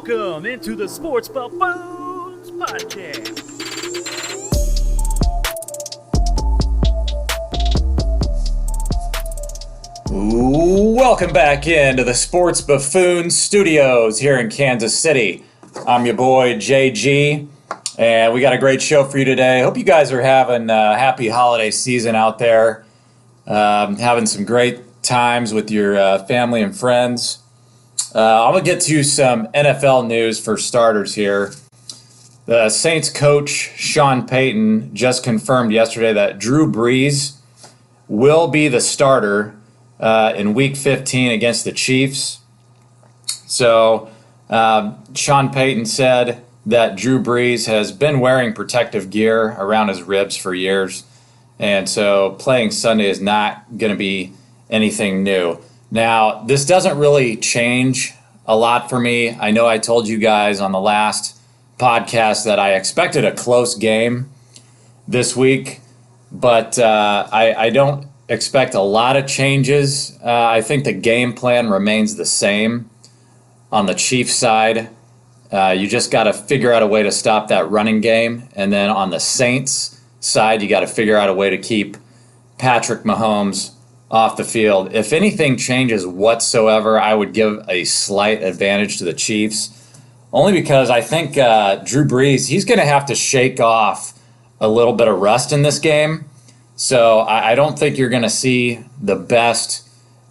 Welcome into the Sports Buffoons podcast. Welcome back into the Sports Buffoons studios here in Kansas City. I'm your boy JG, and we got a great show for you today. Hope you guys are having a happy holiday season out there, having some great times with your family and friends. I'm going to get to some NFL news for starters here. The Saints coach Sean Payton just confirmed yesterday that Drew Brees will be the starter in Week 15 against the Chiefs. So Sean Payton said that Drew Brees has been wearing protective gear around his ribs for years, and so playing Sunday is not going to be anything new. Now, this doesn't really change a lot for me. I know I told you guys on the last podcast that I expected a close game this week, but I don't expect a lot of changes. I think the game plan remains the same on the Chiefs side. You just got to figure out a way to stop that running game. And then on the Saints side, you got to figure out a way to keep Patrick Mahomes off the field. If anything changes whatsoever, I would give a slight advantage to the Chiefs, only because I think Drew Brees, he's going to have to shake off a little bit of rust in this game. So I don't think you're going to see the best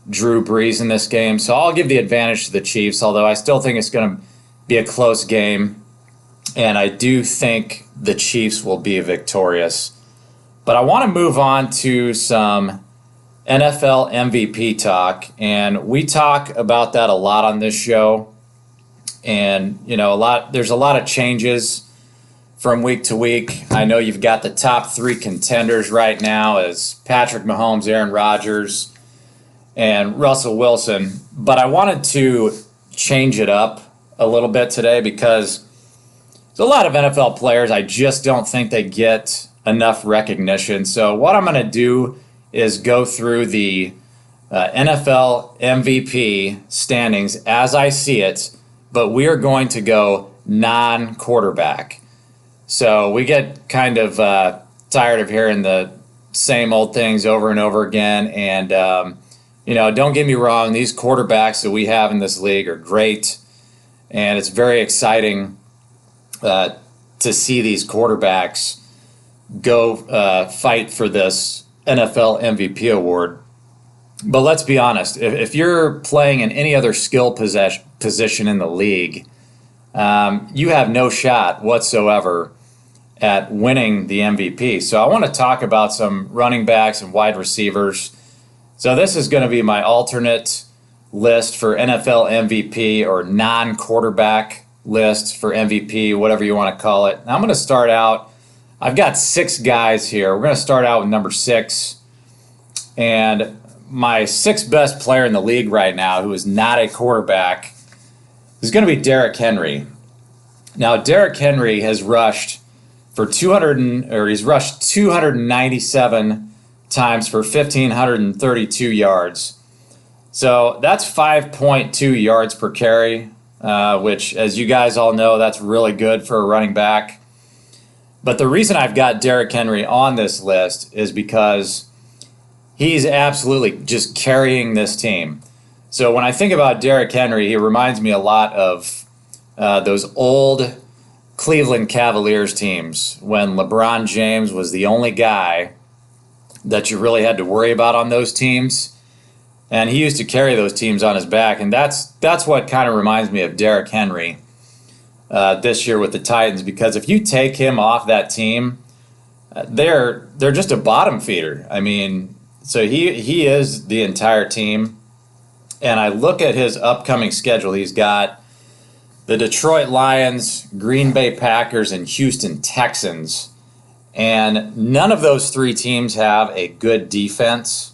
Drew Brees in this game. So I'll give the advantage to the Chiefs, although I still think it's going to be a close game. And I do think the Chiefs will be victorious. But I want to move on to some NFL MVP talk. And we talk about that a lot on this show. And, you know, there's a lot of changes from week to week. I know you've got the top three contenders right now as Patrick Mahomes, Aaron Rodgers, and Russell Wilson. But I wanted to change it up a little bit today because there's a lot of NFL players I just don't think they get enough recognition. So what I'm going to do is go through the NFL MVP standings as I see it, but we are going to go non-quarterback. So we get kind of tired of hearing the same old things over and over again. And, don't get me wrong, these quarterbacks that we have in this league are great. And it's very exciting to see these quarterbacks go fight for this NFL MVP award. But let's be honest, if you're playing in any other skill position in the league, you have no shot whatsoever at winning the MVP. So I want to talk about some running backs and wide receivers. So this is going to be my alternate list for NFL MVP or non-quarterback list for MVP, whatever you want to call it. Now I'm going to start out. I've got 6 guys here. We're going to start out with number 6. And my 6th best player in the league right now, who is not a quarterback, is going to be Derrick Henry. Now, Derrick Henry has rushed for 297 times for 1,532 yards. So that's 5.2 yards per carry, which, as you guys all know, that's really good for a running back. But the reason I've got Derrick Henry on this list is because he's absolutely just carrying this team. So when I think about Derrick Henry, he reminds me a lot of those old Cleveland Cavaliers teams when LeBron James was the only guy that you really had to worry about on those teams. And he used to carry those teams on his back. And that's what kind of reminds me of Derrick Henry this year with the Titans, because if you take him off that team, they're just a bottom feeder. I mean, so he is the entire team. And I look at his upcoming schedule. He's got the Detroit Lions, Green Bay Packers, and Houston Texans. And none of those 3 teams have a good defense.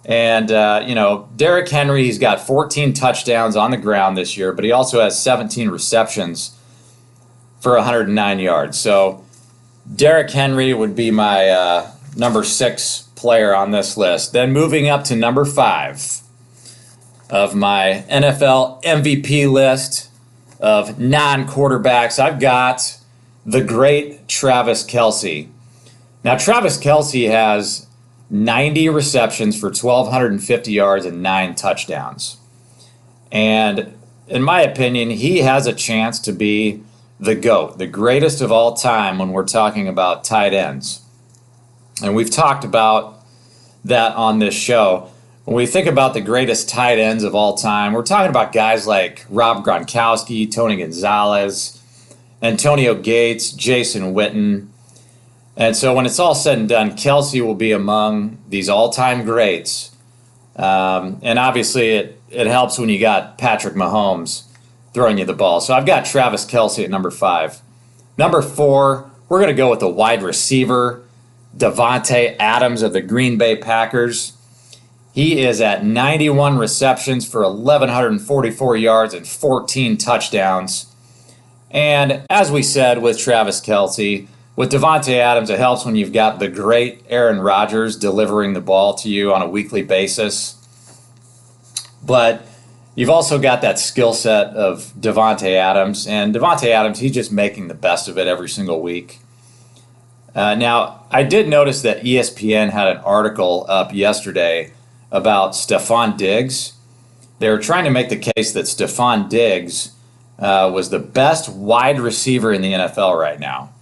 And, Derrick Henry, he's got 14 touchdowns on the ground this year, but he also has 17 receptions for 109 yards. So Derrick Henry would be my number 6 player on this list. Then moving up to number 5 of my NFL MVP list, of non-quarterbacks, I've got the great Travis Kelce. Now, Travis Kelce has 90 receptions for 1,250 yards and 9 touchdowns. And in my opinion, he has a chance to be the GOAT, the greatest of all time when we're talking about tight ends. And we've talked about that on this show. When we think about the greatest tight ends of all time, we're talking about guys like Rob Gronkowski, Tony Gonzalez, Antonio Gates, Jason Witten. And so when it's all said and done, Kelce will be among these all-time greats. And obviously it helps when you got Patrick Mahomes throwing you the ball. So I've got Travis Kelce at number 5. Number 4, we're going to go with the wide receiver, Davante Adams of the Green Bay Packers. He is at 91 receptions for 1,144 yards and 14 touchdowns. And as we said with Travis Kelce, with Davante Adams, it helps when you've got the great Aaron Rodgers delivering the ball to you on a weekly basis. But you've also got that skill set of Davante Adams. And Davante Adams, he's just making the best of it every single week. Now, I did notice that ESPN had an article up yesterday about Stephon Diggs. They were trying to make the case that Stephon Diggs was the best wide receiver in the NFL right now.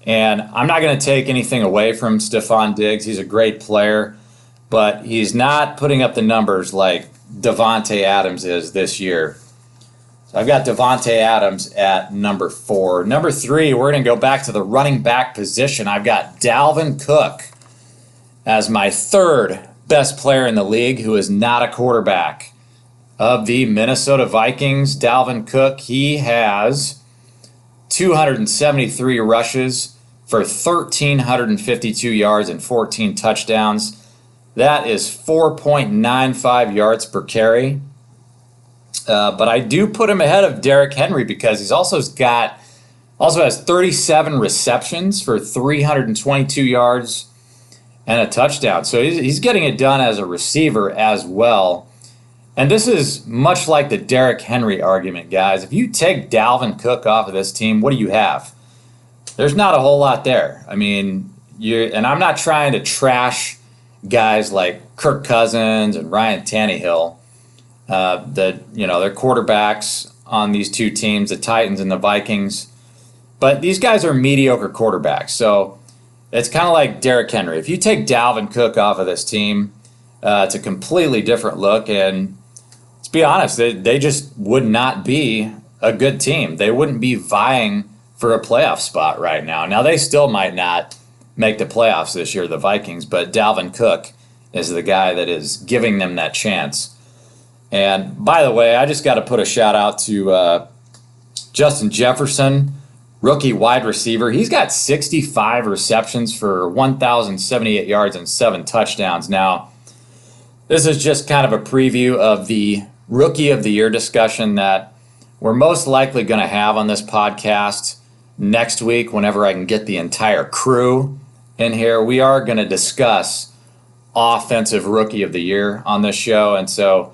And I'm not going to take anything away from Stephon Diggs. He's a great player, but he's not putting up the numbers like Davante Adams is this year. So I've got Davante Adams at number 4. Number 3, we're going to go back to the running back position. I've got Dalvin Cook as my 3rd best player in the league who is not a quarterback. Of the Minnesota Vikings, Dalvin Cook, he has 273 rushes for 1,352 yards and 14 touchdowns. That is 4.95 yards per carry. But I do put him ahead of Derrick Henry because he's also has 37 receptions for 322 yards and a touchdown. So he's getting it done as a receiver as well. And this is much like the Derrick Henry argument, guys. If you take Dalvin Cook off of this team, what do you have? There's not a whole lot there. I mean, and I'm not trying to trash guys like Kirk Cousins and Ryan Tannehill. They're quarterbacks on these two teams, the Titans and the Vikings. But these guys are mediocre quarterbacks. So it's kind of like Derrick Henry. If you take Dalvin Cook off of this team, it's a completely different look. And let's be honest, they just would not be a good team. They wouldn't be vying for a playoff spot right now. Now, they still might not make the playoffs this year, the Vikings, but Dalvin Cook is the guy that is giving them that chance. And by the way, I just got to put a shout out to Justin Jefferson, rookie wide receiver. He's got 65 receptions for 1,078 yards and 7 touchdowns. Now, this is just kind of a preview of the Rookie of the Year discussion that we're most likely going to have on this podcast next week whenever I can get the entire crew in here. We are going to discuss Offensive Rookie of the Year on this show, and so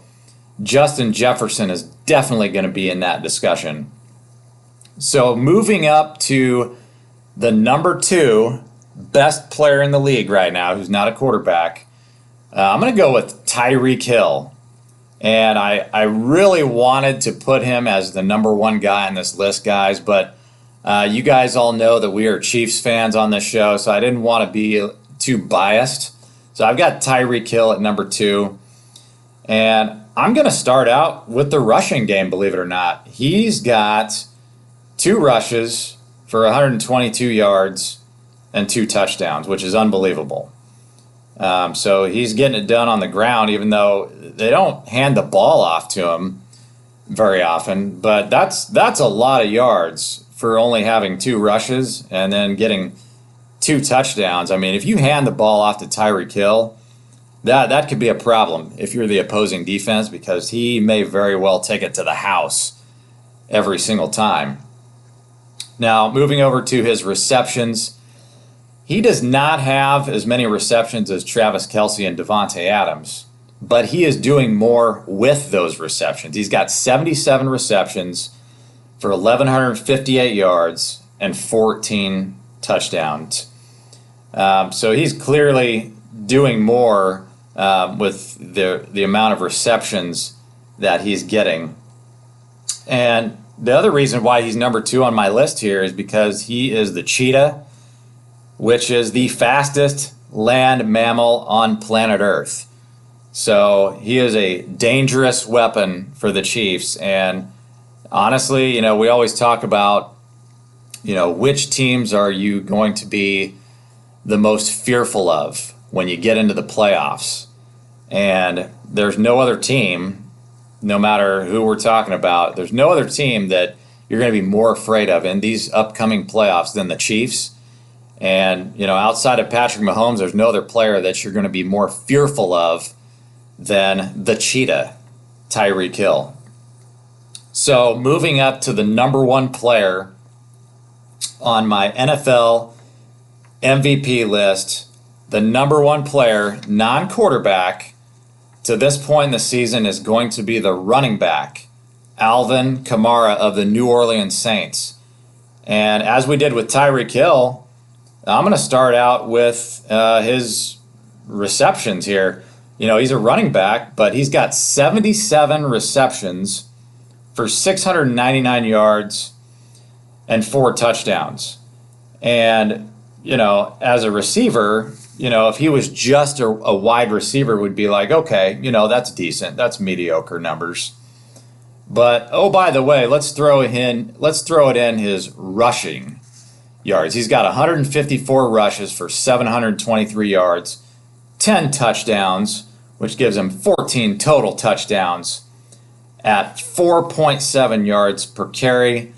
Justin Jefferson is definitely going to be in that discussion. So moving up to the number 2 best player in the league right now, who's not a quarterback, I'm going to go with Tyreek Hill. And I really wanted to put him as the number 1 guy on this list, guys, but you guys all know that we are Chiefs fans on this show, so I didn't want to be too biased. So I've got Tyreek Hill at number 2. And I'm going to start out with the rushing game, believe it or not. He's got 2 rushes for 122 yards and 2 touchdowns, which is unbelievable. So he's getting it done on the ground, even though they don't hand the ball off to him very often. But that's a lot of yards for only having 2 rushes and then getting 2 touchdowns. I mean, if you hand the ball off to Tyreek Hill, that could be a problem if you're the opposing defense, because he may very well take it to the house every single time. Now, moving over to his receptions, he does not have as many receptions as Travis Kelce and Davante Adams, but he is doing more with those receptions. He's got 77 receptions for 1,158 yards and 14 touchdowns. So he's clearly doing more with the amount of receptions that he's getting. And the other reason why he's number 2 on my list here is because he is the cheetah, which is the fastest land mammal on planet Earth. So he is a dangerous weapon for the Chiefs. And honestly, we always talk about, which teams are you going to be the most fearful of when you get into the playoffs? And there's no other team, no matter who we're talking about, there's no other team that you're going to be more afraid of in these upcoming playoffs than the Chiefs. And, outside of Patrick Mahomes, there's no other player that you're going to be more fearful of than the cheetah, Tyreek Hill. So moving up to the number 1 player on my NFL MVP list, the number 1 player, non-quarterback, to this point in the season is going to be the running back, Alvin Kamara of the New Orleans Saints. And as we did with Tyreek Hill, I'm going to start out with his receptions here. He's a running back, but he's got 77 receptions for 699 yards and 4 touchdowns. And, as a receiver, if he was just a wide receiver, would be like, okay, that's decent. That's mediocre numbers. But, oh, by the way, let's throw it in his rushing yards. He's got 154 rushes for 723 yards, 10 touchdowns, which gives him 14 total touchdowns at 4.7 yards per carry,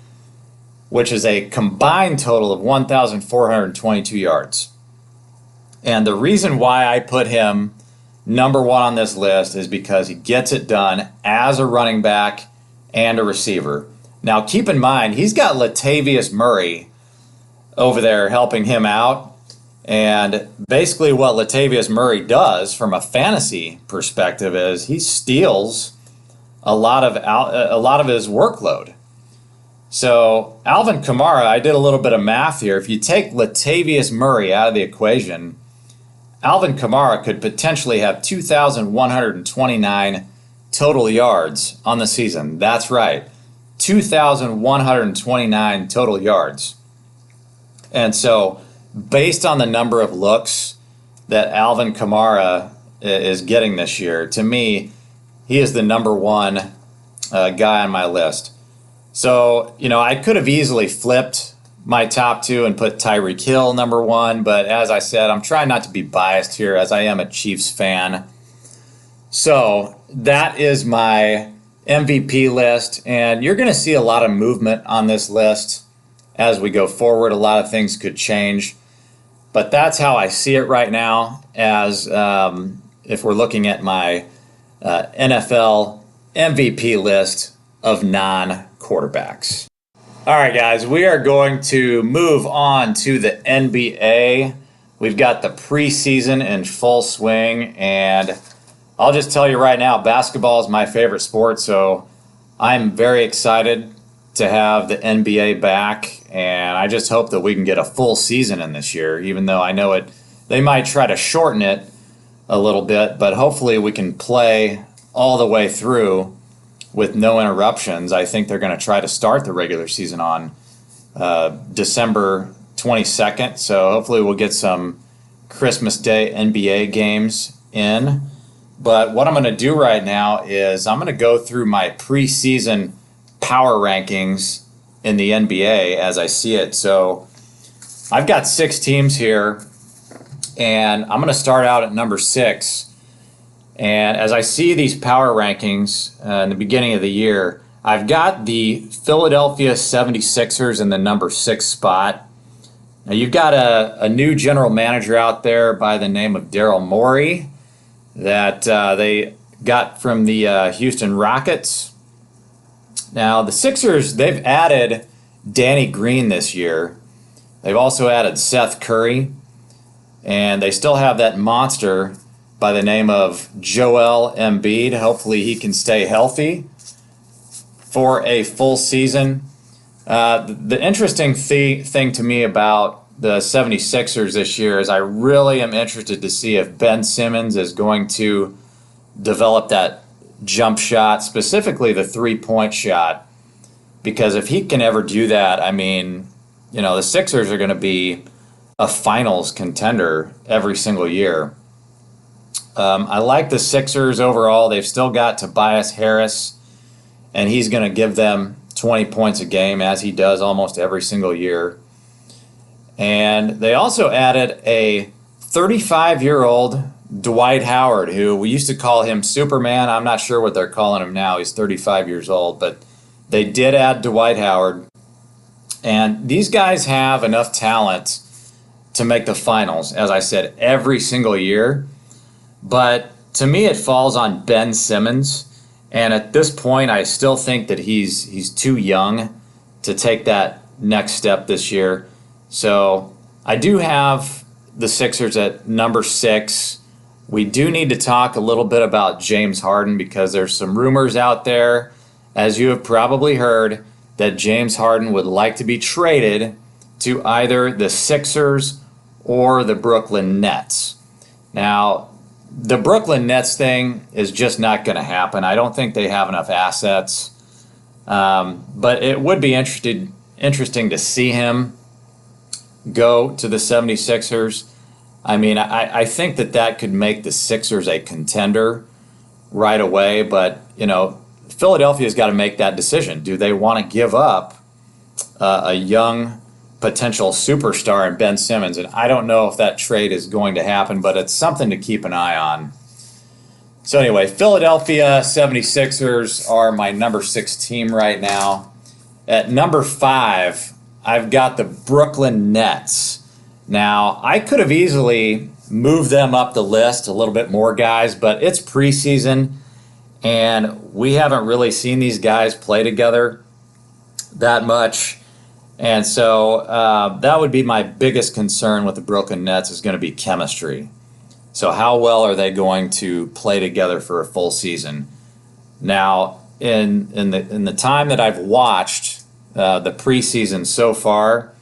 which is a combined total of 1,422 yards. And the reason why I put him number 1 on this list is because he gets it done as a running back and a receiver. Now, keep in mind, he's got Latavius Murray over there helping him out. And basically what Latavius Murray does from a fantasy perspective is he steals a lot of his workload. So Alvin Kamara, I did a little bit of math here. If you take Latavius Murray out of the equation, Alvin Kamara could potentially have 2,129 total yards on the season. That's right, 2,129 total yards. And so based on the number of looks that Alvin Kamara is getting this year, to me, he is the number 1 guy on my list. So, I could have easily flipped my top 2 and put Tyreek Hill number 1, but as I said, I'm trying not to be biased here as I am a Chiefs fan. So that is my MVP list, and you're going to see a lot of movement on this list as we go forward. A lot of things could change, but that's how I see it right now, as if we're looking at my NFL MVP list of non-quarterbacks. All right, guys, we are going to move on to the NBA. We've got the preseason in full swing, and I'll just tell you right now, basketball is my favorite sport, so I'm very excited to have the NBA back, and I just hope that we can get a full season in this year, even though I know they might try to shorten it a little bit, but hopefully we can play all the way through with no interruptions. I think they're going to try to start the regular season on December 22nd, so hopefully we'll get some Christmas Day NBA games in. But what I'm going to do right now is I'm going to go through my preseason power rankings in the NBA as I see it. So I've got 6 teams here, and I'm going to start out at number 6. And as I see these power rankings in the beginning of the year, I've got the Philadelphia 76ers in the number 6 spot. Now you've got a new general manager out there by the name of Daryl Morey that they got from the Houston Rockets. Now the Sixers, they've added Danny Green this year. They've also added Seth Curry, and they still have that monster by the name of Joel Embiid. Hopefully he can stay healthy for a full season. The interesting thing to me about the 76ers this year is I really am interested to see if Ben Simmons is going to develop that jump shot, specifically the three-point shot, because if he can ever do that, I mean, the Sixers are going to be a finals contender every single year. I like the Sixers overall. They've still got Tobias Harris, and he's going to give them 20 points a game, as he does almost every single year. And they also added a 35-year-old Dwight Howard, who we used to call him Superman. I'm not sure what they're calling him now. He's 35 years old, but they did add Dwight Howard. And these guys have enough talent to make the finals, as I said, every single year. But to me, it falls on Ben Simmons. And at this point, I still think that he's too young to take that next step this year. So I do have the Sixers at number 6. We do need to talk a little bit about James Harden because there's some rumors out there, as you have probably heard, that James Harden would like to be traded to either the Sixers or the Brooklyn Nets. Now, the Brooklyn Nets thing is just not going to happen. I don't think they have enough assets. But it would be interesting to see him go to the 76ers. I mean, I think that could make the Sixers a contender right away. But, Philadelphia's got to make that decision. Do they want to give up a young potential superstar in Ben Simmons? And I don't know if that trade is going to happen, but it's something to keep an eye on. So anyway, Philadelphia 76ers are my number 6 team right now. At number 5, I've got the Brooklyn Nets. Now, I could have easily moved them up the list a little bit more, guys, but it's preseason, and we haven't really seen these guys play together that much. And so that would be my biggest concern with the Brooklyn Nets is going to be chemistry. So how well are they going to play together for a full season? Now, in the time that I've watched the preseason so far,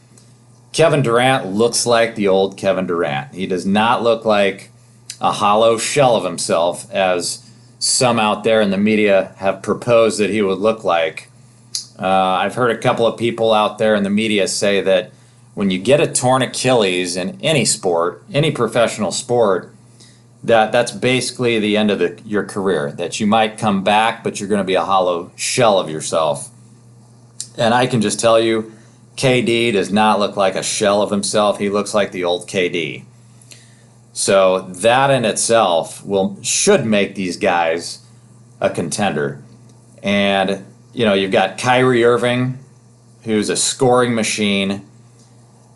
Kevin Durant looks like the old Kevin Durant. He does not look like a hollow shell of himself, as some out there in the media have proposed that he would look like. I've heard a couple of people out there in the media say that when you get a torn Achilles in any sport, any professional sport, that's basically the end of your career, that you might come back, but you're going to be a hollow shell of yourself. And I can just tell you, KD does not look like a shell of himself. He looks like the old KD. So that in itself should make these guys a contender. And you've got Kyrie Irving, who's a scoring machine.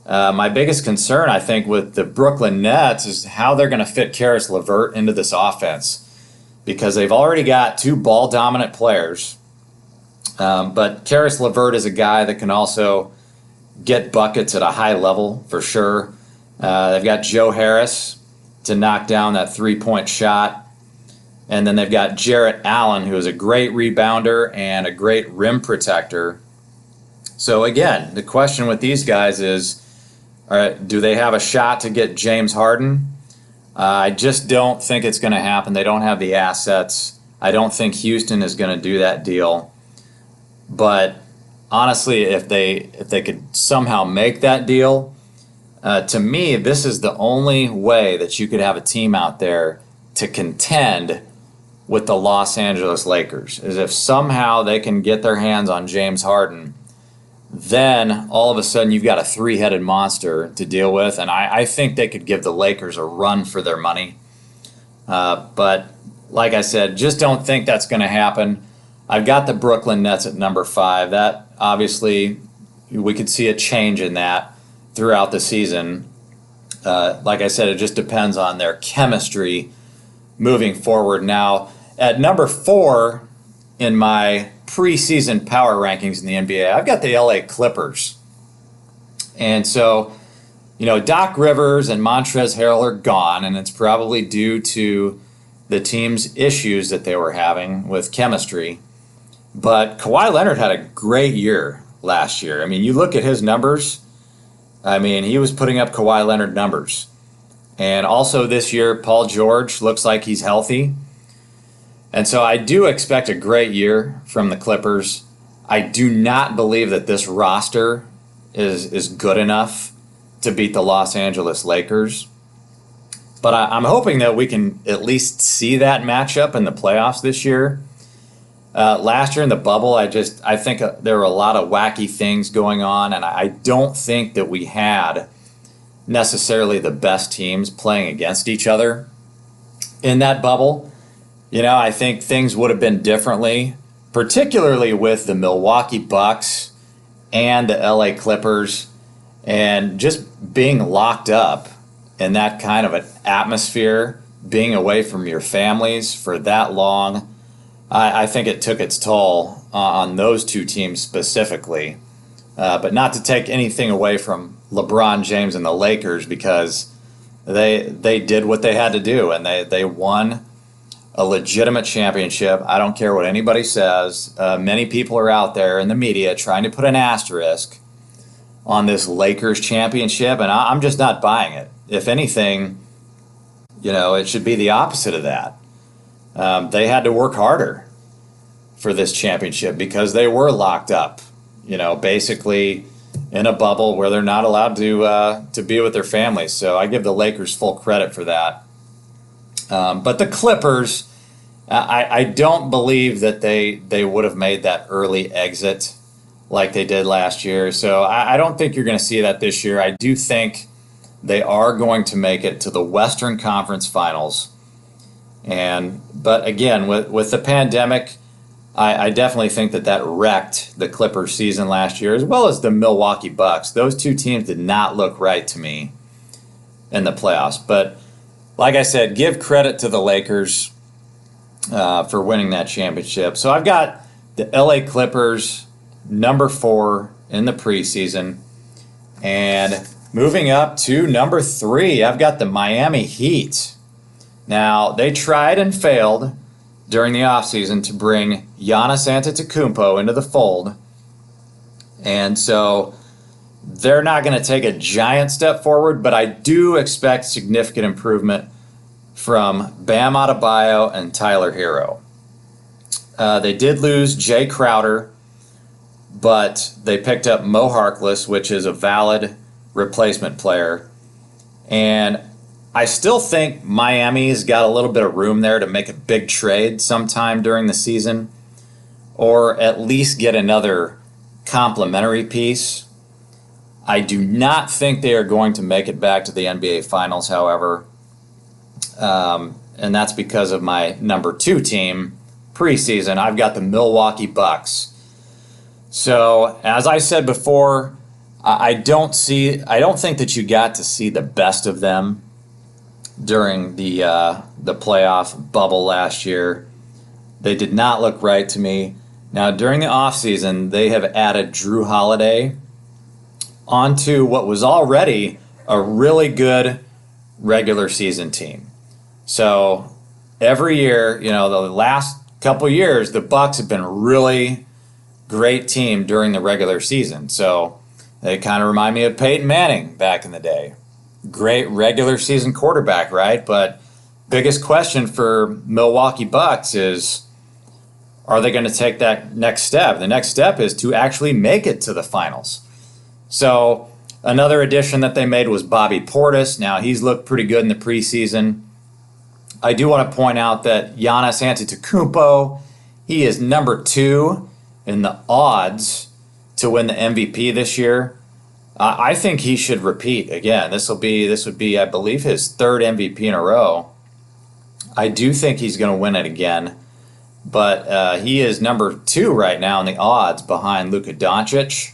My biggest concern, I think, with the Brooklyn Nets is how they're going to fit Karis LeVert into this offense, because they've already got 2 ball-dominant players. But Karis LeVert is a guy that can also get buckets at a high level, for sure. They've got Joe Harris to knock down that three-point shot. And then they've got Jarrett Allen, who is a great rebounder and a great rim protector. So again, the question with these guys is, do they have a shot to get James Harden? I just don't think it's going to happen. They don't have the assets. I don't think Houston is going to do that deal. But honestly, if they could somehow make that deal, to me, this is the only way that you could have a team out there to contend with the Los Angeles Lakers, is if somehow they can get their hands on James Harden. Then all of a sudden you've got a 3-headed monster to deal with, and I think they could give the Lakers a run for their money. But like I said, just don't think that's going to happen. I've got the Brooklyn Nets at number 5. That obviously we could see a change in that throughout the season. Like I said, it just depends on their chemistry moving forward. Now, at number 4 in my preseason power rankings in the NBA, I've got the LA Clippers. And so, Doc Rivers and Montrezl Harrell are gone, and it's probably due to the team's issues that they were having with chemistry. But Kawhi Leonard had a great year last year. I mean, you look at his numbers. I mean, he was putting up Kawhi Leonard numbers. And also this year, Paul George looks like he's healthy. And so I do expect a great year from the Clippers. I do not believe that this roster is good enough to beat the Los Angeles Lakers. But I'm hoping that we can at least see that matchup in the playoffs this year. Last year in the bubble, I think there were a lot of wacky things going on, and I don't think that we had necessarily the best teams playing against each other in that bubble. You know, I think things would have been differently, particularly with the Milwaukee Bucks and the LA Clippers, and just being locked up in that kind of an atmosphere, being away from your families for that long. I think it took its toll on those two teams specifically. But not to take anything away from LeBron James and the Lakers, because they did what they had to do, and they won a legitimate championship. I don't care what anybody says. Many people are out there in the media trying to put an asterisk on this Lakers championship, and I'm just not buying it. If anything, you know, it should be the opposite of that. They had to work harder for this championship because they were locked up, you know, basically in a bubble where they're not allowed to be with their families. So I give the Lakers full credit for that. But the Clippers, I don't believe that they would have made that early exit like they did last year. So I don't think you're going to see that this year. I do think they are going to make it to the Western Conference Finals. But again, with the pandemic, I definitely think that wrecked the Clippers season last year, as well as the Milwaukee Bucks. Those two teams did not look right to me in the playoffs. But like I said, give credit to the Lakers for winning that championship. So I've got the LA Clippers number 4 in the preseason. And moving up to number 3, I've got the Miami Heat. Now, they tried and failed during the offseason to bring Giannis Antetokounmpo into the fold. And so they're not going to take a giant step forward, but I do expect significant improvement from Bam Adebayo and Tyler Hero. They did lose Jay Crowder, but they picked up Mo Harkless, which is a valid replacement player. And I still think Miami's got a little bit of room there to make a big trade sometime during the season, or at least get another complimentary piece. I do not think they are going to make it back to the NBA Finals, however, and that's because of my number 2 team preseason. I've got the Milwaukee Bucks. So, as I said before, I don't think that you got to see the best of them during the playoff bubble last year. They did not look right to me. Now, during the offseason, they have added Drew Holiday onto what was already a really good regular season team. So every year, you know, the last couple years, the Bucks have been a really great team during the regular season. So they kind of remind me of Peyton Manning back in the day. Great regular season quarterback, right? But biggest question for Milwaukee Bucks is, are they going to take that next step? The next step is to actually make it to the finals. So another addition that they made was Bobby Portis. Now, he's looked pretty good in the preseason. I do want to point out that Giannis Antetokounmpo, he is number 2 in the odds to win the MVP this year. I think he should repeat again. This would be, I believe, his 3rd MVP in a row. I do think he's going to win it again, but he is number 2 right now in the odds behind Luka Doncic.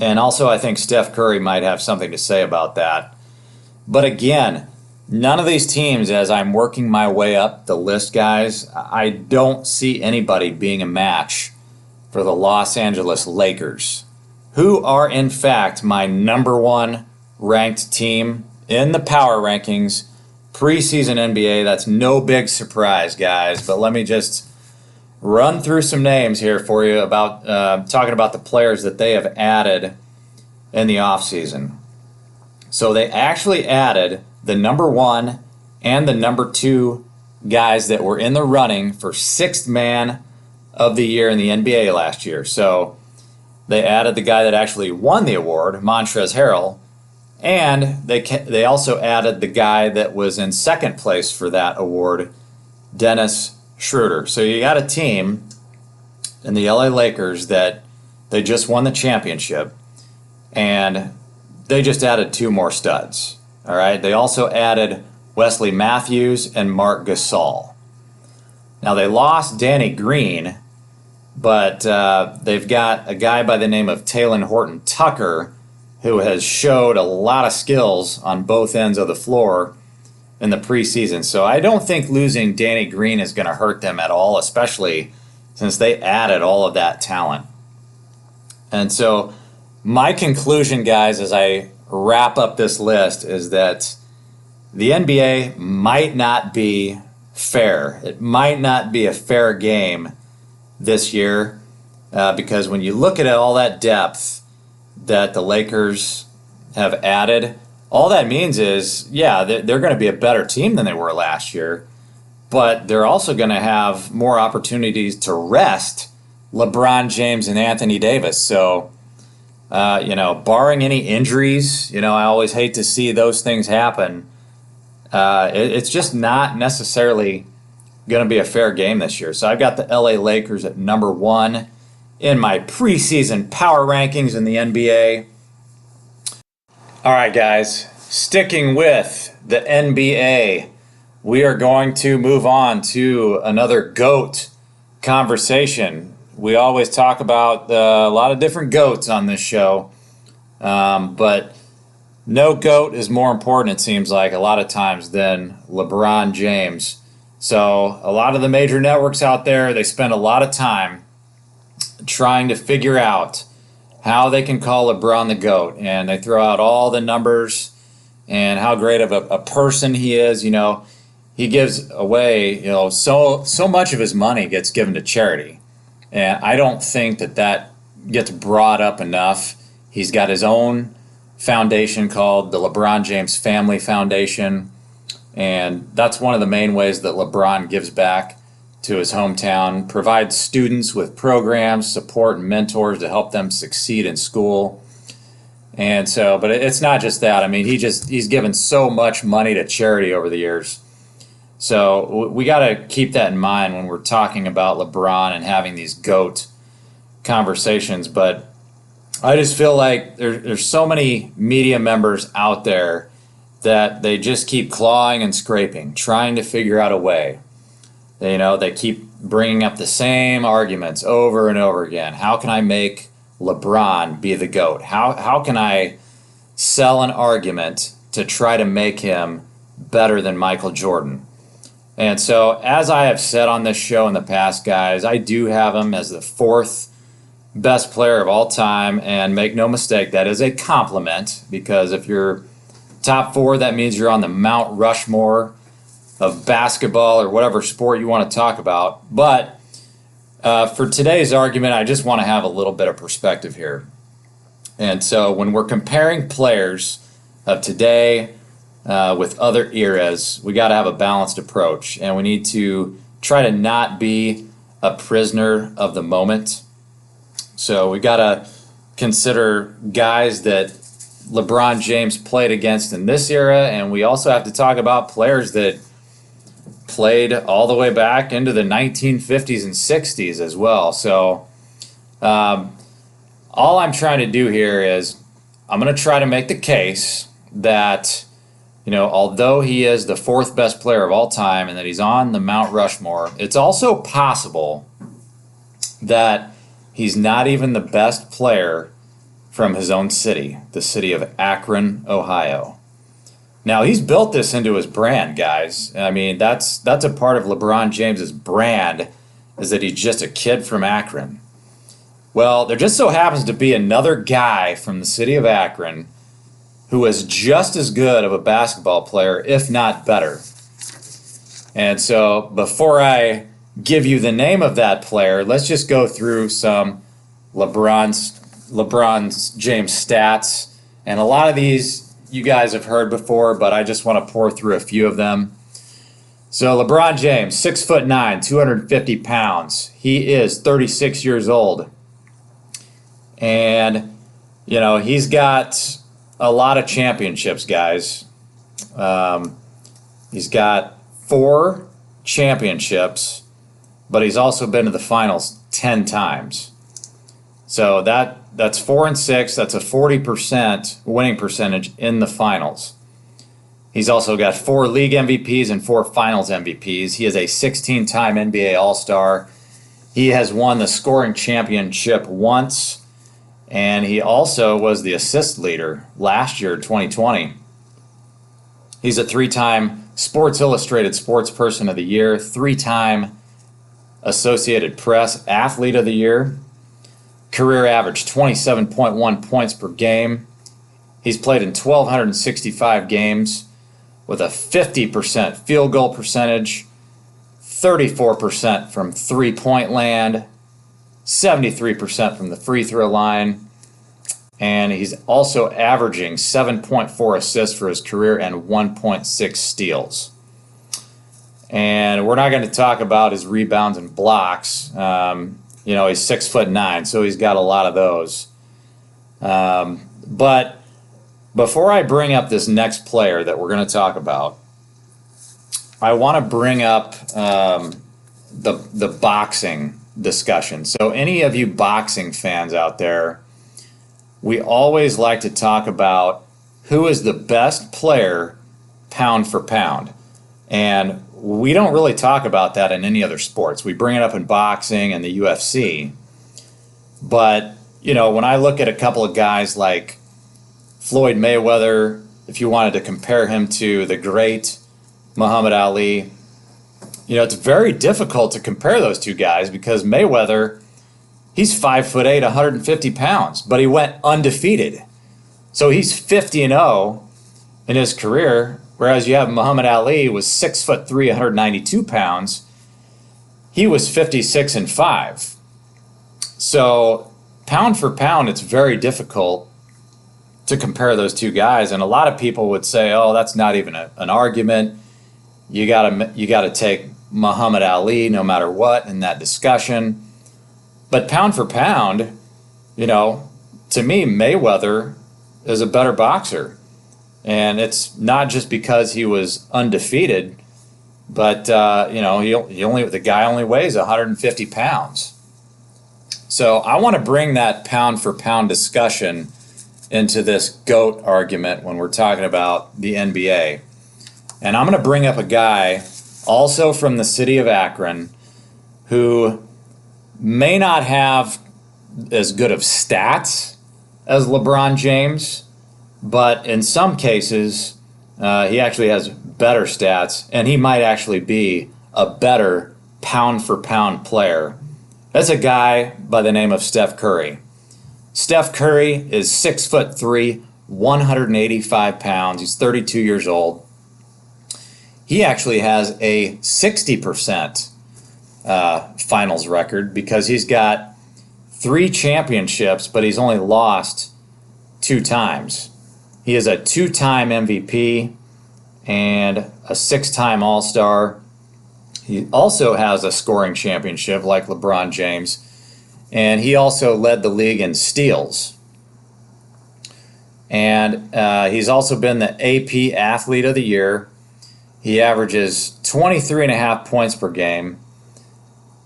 And also, I think Steph Curry might have something to say about that. But again, none of these teams, as I'm working my way up the list, guys, I don't see anybody being a match for the Los Angeles Lakers, who are, in fact, my number 1 ranked team in the power rankings, preseason NBA. That's no big surprise, guys. But let me just run through some names here for you about talking about the players that they have added in the offseason. So they actually added the number 1 and the number 2 guys that were in the running for 6th man of the year in the NBA last year. So they added the guy that actually won the award, Montrezl Harrell, and they also added the guy that was in second place for that award, Dennis Schroeder. So you got a team in the LA Lakers that they just won the championship, and they just added 2 more studs. All right. They also added Wesley Matthews and Marc Gasol. Now they lost Danny Green, but they've got a guy by the name of Talen Horton-Tucker who has showed a lot of skills on both ends of the floor in the preseason. So I don't think losing Danny Green is going to hurt them at all, especially since they added all of that talent. And so my conclusion, guys, as I wrap up this list is that the NBA might not be fair. It might not be a fair game this year because when you look at all that depth that the Lakers have added, all that means is, yeah, they're going to be a better team than they were last year, but they're also going to have more opportunities to rest LeBron James and Anthony Davis. So, barring any injuries, I always hate to see those things happen. It's just not necessarily going to be a fair game this year. So I've got the LA Lakers at number 1 in my preseason power rankings in the NBA. All right, guys, sticking with the NBA, we are going to move on to another GOAT conversation. We always talk about a lot of different GOATs on this show, but no GOAT is more important, it seems like, a lot of times than LeBron James. So a lot of the major networks out there, they spend a lot of time trying to figure out how they can call LeBron the GOAT. And they throw out all the numbers and how great of a person he is. He gives away, so much of his money gets given to charity. And I don't think that gets brought up enough. He's got his own foundation called the LeBron James Family Foundation. And that's one of the main ways that LeBron gives back to his hometown, provides students with programs, support, and mentors to help them succeed in school. And so, but it's not just that. I mean, he's given so much money to charity over the years. So we got to keep that in mind when we're talking about LeBron and having these GOAT conversations. But I just feel like there's so many media members out there that they just keep clawing and scraping, trying to figure out a way. They keep bringing up the same arguments over and over again. How can I make LeBron be the GOAT? How can I sell an argument to try to make him better than Michael Jordan? And so, as I have said on this show in the past, guys, I do have him as the 4th best player of all time. And make no mistake, that is a compliment, because if you're top 4, that means you're on the Mount Rushmore of basketball or whatever sport you want to talk about. But for today's argument, I just want to have a little bit of perspective here. And so when we're comparing players of today with other eras, we got to have a balanced approach, and we need to try to not be a prisoner of the moment. So we got to consider guys that LeBron James played against in this era, and we also have to talk about players that played all the way back into the 1950s and 60s as well. So all I'm trying to do here is I'm going to try to make the case that, although he is the 4th best player of all time and that he's on the Mount Rushmore, it's also possible that he's not even the best player from his own city, the city of Akron, Ohio. Now, he's built this into his brand, guys. I mean, that's a part of LeBron James's brand, is that he's just a kid from Akron. Well, there just so happens to be another guy from the city of Akron who is just as good of a basketball player, if not better. And so before I give you the name of that player, let's just go through some LeBron James stats. And a lot of these you guys have heard before, but I just want to pour through a few of them. So LeBron James, 6'9", 250 pounds. He is 36 years old. And, he's got a lot of championships, guys. He's got 4 championships, but he's also been to the finals 10 times. So that's 4 and 6. That's a 40% winning percentage in the finals. He's also got 4 league MVPs and 4 finals MVPs. He is a 16-time NBA All-Star. He has won the scoring championship once, and he also was the assist leader last year, 2020. He's a 3-time Sports Illustrated Sports Person of the Year, 3-time Associated Press Athlete of the Year, career average 27.1 points per game. He's played in 1,265 games with a 50% field goal percentage, 34% from three-point land, 73% from the free throw line, and he's also averaging 7.4 assists for his career and 1.6 steals. And we're not going to talk about his rebounds and blocks. He's 6'9", so he's got a lot of those. But before I bring up this next player that we're going to talk about, I want to bring up the boxing discussion. So any of you boxing fans out there, we always like to talk about who is the best player pound for pound. And we don't really talk about that in any other sports. We bring it up in boxing and the UFC. But, when I look at a couple of guys like Floyd Mayweather, if you wanted to compare him to the great Muhammad Ali, it's very difficult to compare those two guys because Mayweather, he's 5'8", 150 pounds, but he went undefeated. So he's 50-0 in his career, whereas you have Muhammad Ali was 6'3", 192 pounds. He was 56-5. So pound for pound, it's very difficult to compare those two guys, and a lot of people would say, "Oh, that's not even an argument. You gotta take Muhammad Ali no matter what in that discussion." But pound for pound, to me, Mayweather is a better boxer, and it's not just because he was undefeated, but the guy only weighs 150 pounds. So I want to bring that pound for pound discussion into this GOAT argument when we're talking about the NBA. And I'm going to bring up a guy also from the city of Akron who may not have as good of stats as LeBron James, but in some cases he actually has better stats, and he might actually be a better pound for pound player. That's a guy by the name of Steph Curry. Steph Curry is 6'3", 185 pounds. He's 32 years old. He actually has a 60% finals record because he's got 3 championships, but he's only lost 2 times. He is a 2-time MVP and a 6-time All-Star. He also has a scoring championship like LeBron James. And he also led the league in steals. And he's also been the AP Athlete of the Year. He averages 23.5 points per game.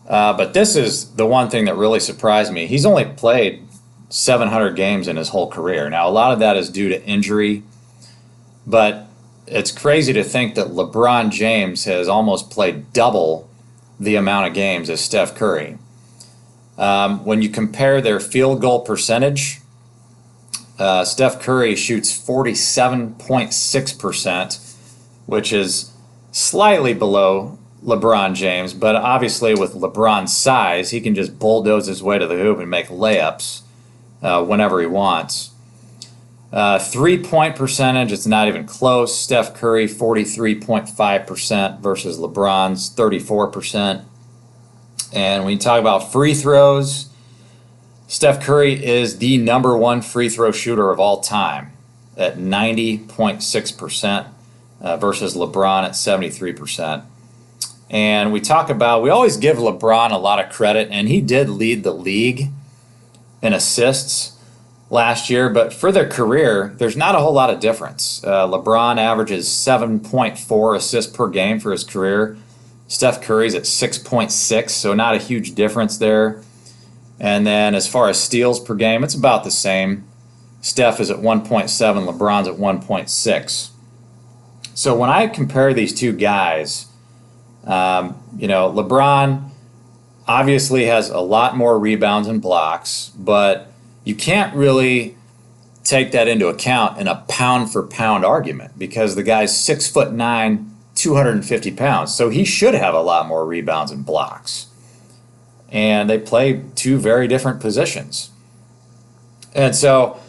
But this is the one thing that really surprised me. He's only played 700 games in his whole career. Now, a lot of that is due to injury. But it's crazy to think that LeBron James has almost played double the amount of games as Steph Curry. When you compare their field goal percentage, Steph Curry shoots 47.6%, which is slightly below LeBron James, but obviously with LeBron's size, he can just bulldoze his way to the hoop and make layups whenever he wants. 3-point percentage, it's not even close. Steph Curry, 43.5% versus LeBron's 34%. And when you talk about free throws, Steph Curry is the number one free throw shooter of all time at 90.6% versus LeBron at 73%. And we always give LeBron a lot of credit, and he did lead the league in assists last year, but for their career, there's not a whole lot of difference. LeBron averages 7.4 assists per game for his career. Steph Curry's at 6.6, so not a huge difference there. And then as far as steals per game, it's about the same. Steph is at 1.7, LeBron's at 1.6. So when I compare these two guys, LeBron obviously has a lot more rebounds and blocks, but you can't really take that into account in a pound for pound argument because the guy's 6'9", 250 pounds. So he should have a lot more rebounds and blocks. And they play two very different positions. And so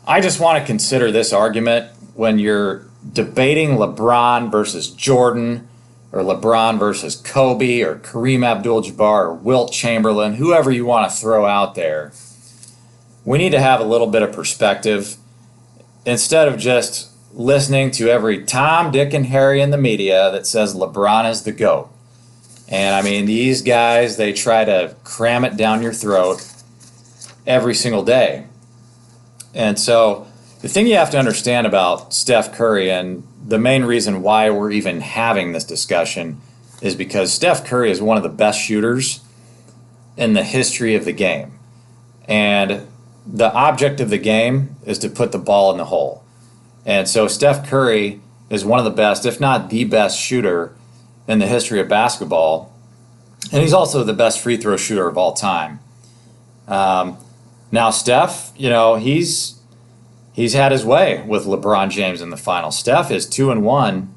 I just want to consider this argument when you're debating LeBron versus Jordan, or LeBron versus Kobe, or Kareem Abdul-Jabbar, or Wilt Chamberlain, whoever you want to throw out there. We need to have a little bit of perspective instead of just listening to every Tom, Dick, and Harry in the media that says LeBron is the GOAT. And I mean, these guys, they try to cram it down your throat every single day. And so the thing you have to understand about Steph Curry, and the main reason why we're even having this discussion, is because Steph Curry is one of the best shooters in the history of the game. And the object of the game is to put the ball in the hole. And so Steph Curry is one of the best, if not the best shooter in the history of basketball. And he's also the best free throw shooter of all time. Now Steph, he's had his way with LeBron James in the finals. Steph is 2-1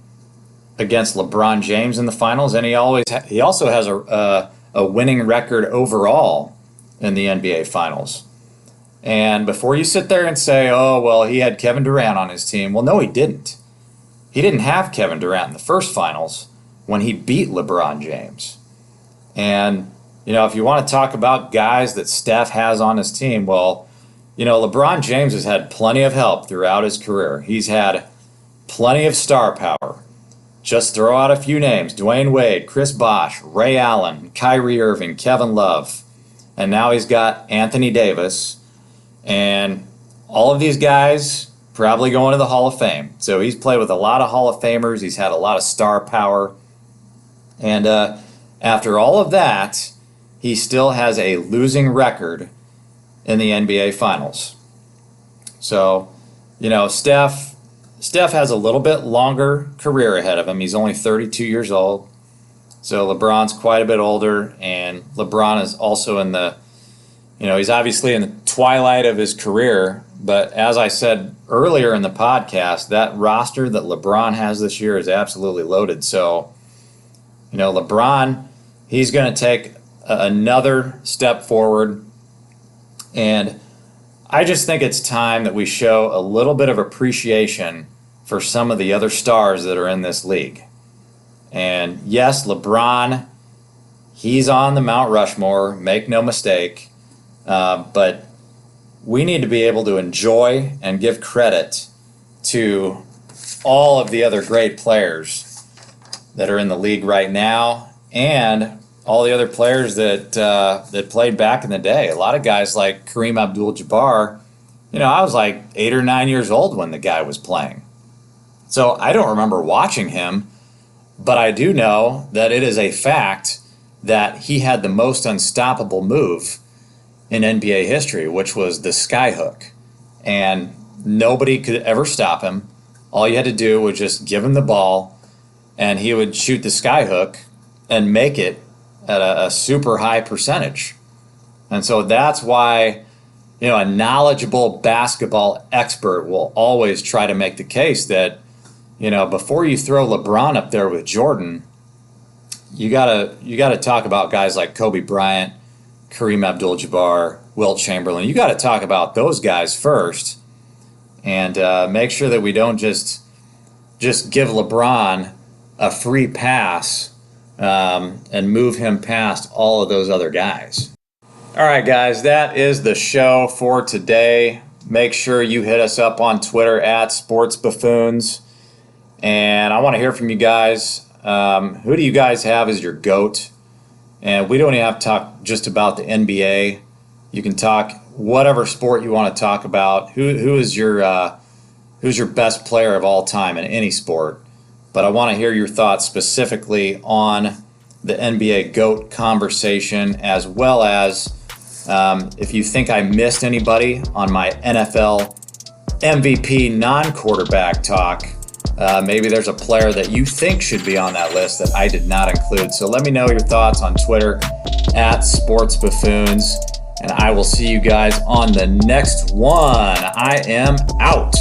against LeBron James in the finals, and he also has a winning record overall in the NBA finals. And before you sit there and say, oh, well, he had Kevin Durant on his team. Well, no, he didn't. He didn't have Kevin Durant in the first finals when he beat LeBron James. And, if you want to talk about guys that Steph has on his team, well, LeBron James has had plenty of help throughout his career. He's had plenty of star power. Just throw out a few names: Dwayne Wade, Chris Bosh, Ray Allen, Kyrie Irving, Kevin Love. And now he's got Anthony Davis. And all of these guys probably going to the Hall of Fame. So he's played with a lot of Hall of Famers. He's had a lot of star power. And after all of that, he still has a losing record in the NBA Finals. So, Steph has a little bit longer career ahead of him. He's only 32 years old. So LeBron's quite a bit older, and LeBron is also in the, he's obviously in the twilight of his career. But as I said earlier in the podcast, that roster that LeBron has this year is absolutely loaded. So, LeBron, he's going to take another step forward. And I just think it's time that we show a little bit of appreciation for some of the other stars that are in this league. And yes, LeBron, he's on the Mount Rushmore, make no mistake. But we need to be able to enjoy and give credit to all of the other great players that are in the league right now, and all the other players that played back in the day. A lot of guys like Kareem Abdul-Jabbar, I was like 8 or 9 years old when the guy was playing. So I don't remember watching him, but I do know that it is a fact that he had the most unstoppable move in NBA history, which was the skyhook. And nobody could ever stop him. All you had to do was just give him the ball, and he would shoot the skyhook and make it at a super high percentage. And so that's why, a knowledgeable basketball expert will always try to make the case that, before you throw LeBron up there with Jordan, you gotta talk about guys like Kobe Bryant, Kareem Abdul-Jabbar, Wilt Chamberlain. You got to talk about those guys first, and make sure that we don't just give LeBron a free pass and move him past all of those other guys. All right, guys, that is the show for today. Make sure you hit us up on Twitter at Sports Buffoons. And I want to hear from you guys. Who do you guys have as your GOAT? And we don't even have to talk just about the NBA. You can talk whatever sport you want to talk about. Who's your best player of all time in any sport? But I want to hear your thoughts specifically on the NBA GOAT conversation, as well as if you think I missed anybody on my NFL MVP non-quarterback talk. Maybe there's a player that you think should be on that list that I did not include. So let me know your thoughts on Twitter at Sports Buffoons, and I will see you guys on the next one. I am out.